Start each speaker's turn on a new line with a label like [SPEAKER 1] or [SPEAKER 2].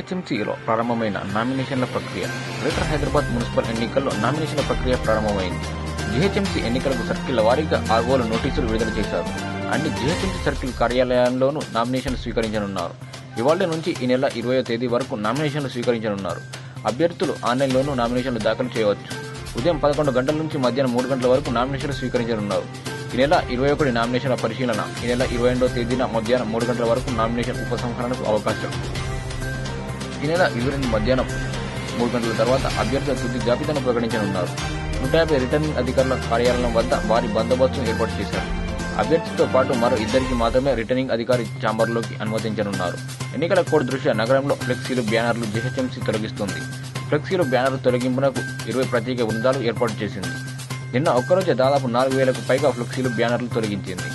[SPEAKER 1] జీహెచ్ఎంసీలో ప్రారంభమైన నామినేషన్ల ప్రక్రియ. గ్రేటర్ హైదరాబాద్ మున్సిపల్ ఎన్నికల్లో నామినేషన్ల ప్రక్రియ ప్రారంభమైంది. జీహెచ్ఎంసీ ఎన్నికలకు సర్కిళ్ల వారీగా ఆర్వోలు నోటీసులు విడుదల చేశారు. అన్ని జీహెచ్ఎంసీ సర్కిల్ కార్యాలయాల్లోనూ నామినేషన్లు స్వీకరించనున్నారు. ఇవాళ నుంచి ఈ నెల 20వ తేదీ వరకు నామినేషన్లు స్వీకరించనున్నారు. అభ్యర్థులు ఆన్లైన్లోనూ నామినేషన్లు దాఖలు చేయవచ్చు. ఉదయం 11 గంటల నుంచి మధ్యాహ్నం 3 గంటల వరకు నామినేషన్లు స్వీకరించనున్నారు. ఈ నెల 21 నామినేషన్ల పరిశీలన. ఈ నెల 22వ తేదీన మధ్యాహ్నం 3 గంటల వరకు నామినేషన్ ఉపసంహరణకు అవకాశం. ఈ నెల 22 మధ్యాహ్నం 3 గంటల తర్వాత అభ్యర్థుల తుది జాబితాను ప్రకటించనున్నారు. 150 రిటర్నింగ్ అధికారుల కార్యాలయం వద్ద భారీ బందోబస్తును ఏర్పాటు చేశారు. అభ్యర్థితో పాటు మరో 2 మాత్రమే రిటర్నింగ్ అధికారి ఛాంబర్లోకి అనుమతించనున్నారు. ఎన్నికల కోడ్ దృష్ట్యా నగరంలో ఫ్లెక్సీలు, బ్యానర్లు జీహెచ్ఎంసీ తొలగిస్తుంది. ఫ్లెక్సీలు, బ్యానర్లు తొలగింపునకు 20 ప్రత్యేక బృందాలు ఏర్పాటు చేసింది. నిన్న ఒక్కరోజే దాదాపు 4,000కు పైగా ఫ్లెక్సీలు, బ్యానర్లు తొలగించింది.